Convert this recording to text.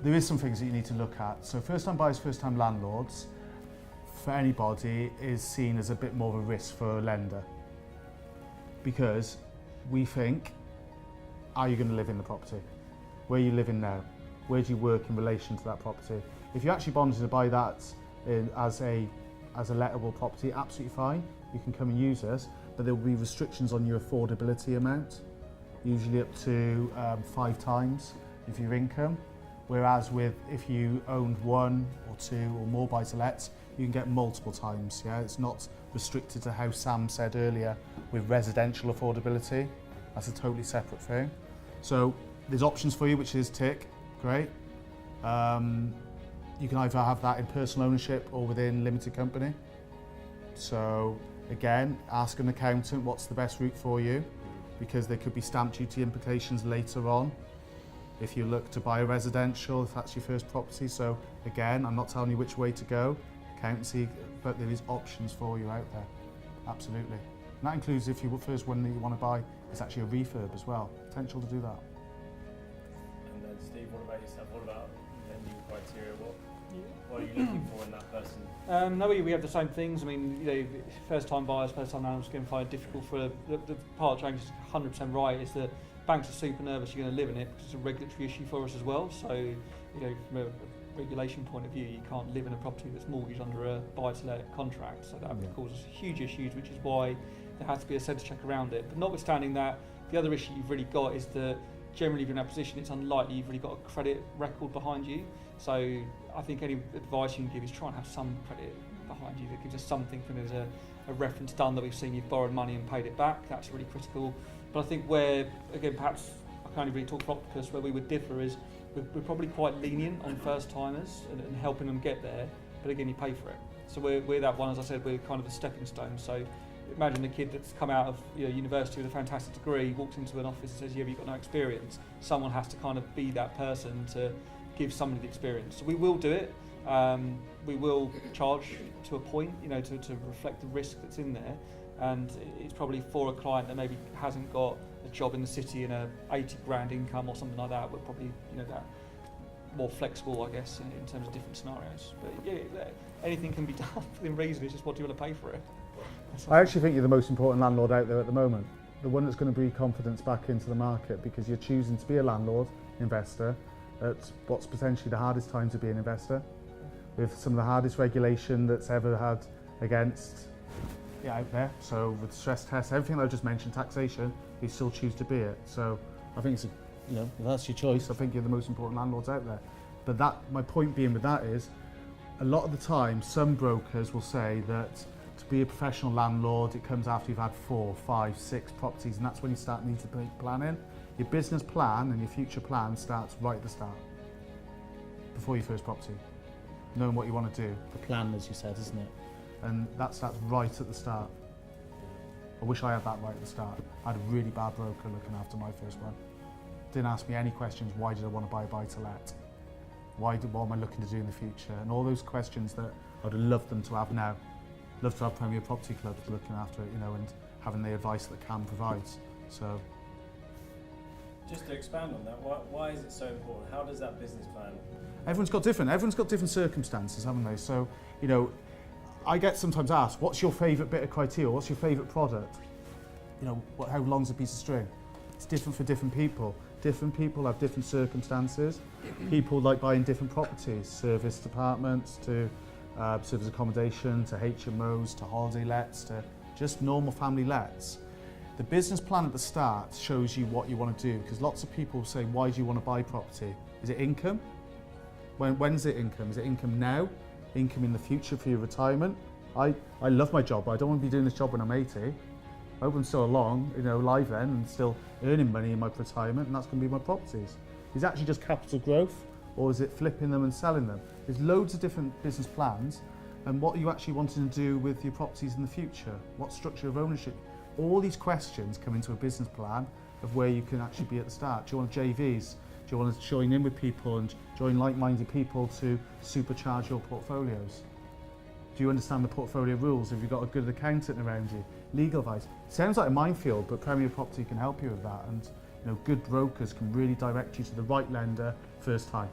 there is some things that you need to look at. So first-time buyers, first-time landlords, for anybody, is seen as a bit more of a risk for a lender. Because we think, are you going to live in the property? Where are you living now? Where do you work in relation to that property? If you actually wanted to buy that as a lettable property, absolutely fine. You can come and use us, but there will be restrictions on your affordability amount, usually up to 5 times of your income. Whereas if you owned 1 or 2 or more buy-to-lets, you can get multiple times. Yeah, it's not restricted to how Sam said earlier with residential affordability. That's a totally separate thing. So there's options for you, which is tick, great. You can either have that in personal ownership or within limited company. So again, ask an accountant what's the best route for you, because there could be stamp duty implications later on if you look to buy a residential, if that's your first property. So again, I'm not telling you which way to go, accountancy, but there is options for you out there, absolutely. And that includes if your first one that you want to buy is actually a refurb as well, potential to do that. And then Steve, what about yourself? What about lending criteria? What are you looking for in that person? No, we have the same things. I mean, first-time buyers, first-time landlords are going to find it difficult for the part James is 100% right. Is that banks are super nervous you're going to live in it because it's a regulatory issue for us as well. So, from a regulation point of view, you can't live in a property that's mortgaged under a buy-to-let contract. So that would cause us huge issues, which is why there has to be a sense check around it. But notwithstanding that, the other issue you've really got is that generally, if you're in that position, it's unlikely you've really got a credit record behind you. So I think any advice you can give is try and have some credit behind you that gives us something from there's a reference done that we've seen you've borrowed money and paid it back. That's really critical. But I think where, again, perhaps I can't really talk for Octopus, where we would differ is we're probably quite lenient on first timers and helping them get there. But again, you pay for it. So we're that one, as I said, we're kind of a stepping stone. So imagine a kid that's come out of university with a fantastic degree, walks into an office and says, yeah, but you've got no experience. Someone has to kind of be that person to give somebody the experience. So we will do it. We will charge to a point, to reflect the risk that's in there. And it's probably for a client that maybe hasn't got a job in the city and a 80 grand income or something like that. We're probably, that more flexible, I guess, in terms of different scenarios. But yeah, anything can be done within reason. It's just what do you want to pay for it? I actually think you're the most important landlord out there at the moment. The one that's going to breathe confidence back into the market, because you're choosing to be a landlord, investor, at what's potentially the hardest time to be an investor, with some of the hardest regulation that's ever had against out there. So with stress tests, everything that I just mentioned, taxation, you still choose to be it. So I think it's if that's your choice, I think you're the most important landlords out there. But my point being with that is, a lot of the time, some brokers will say that to be a professional landlord, it comes after you've had 4, 5, 6 properties, and that's when you start needing to make planning. Your business plan and your future plan starts right at the start, before your first property, knowing what you want to do. The plan, as you said, isn't it? And that starts right at the start. I wish I had that right at the start. I had a really bad broker looking after my first one. Didn't ask me any questions. Why did I want to buy a buy-to-let? What am I looking to do in the future? And all those questions that I would have loved them to have now. Love to have Premier Property Clubs looking after it, and having the advice that Kam provides. So, just to expand on that, why is it so important? How does that business plan? Everyone's got different circumstances, haven't they? So, I get sometimes asked, what's your favourite bit of criteria? What's your favourite product? How long's a piece of string? It's different for different people. Different people have different circumstances. People like buying different properties, service departments to service accommodation, to HMOs, to holiday lets, to just normal family lets. The business plan at the start shows you what you want to do, because lots of people say, why do you want to buy property? Is it income? When's it income? Is it income now? Income in the future for your retirement? I love my job, but I don't want to be doing this job when I'm 80. I hope I'm still along, live then, and still earning money in my retirement, and that's going to be my properties. Is it actually just capital growth, or is it flipping them and selling them? There's loads of different business plans, and what are you actually wanting to do with your properties in the future? What structure of ownership? All these questions come into a business plan of where you can actually be at the start. Do you want JVs? Do you want to join in with people and join like-minded people to supercharge your portfolios? Do you understand the portfolio rules? Have you got a good accountant around you? Legal advice. Sounds like a minefield, but Premier Property can help you with that. And good brokers can really direct you to the right lender first time.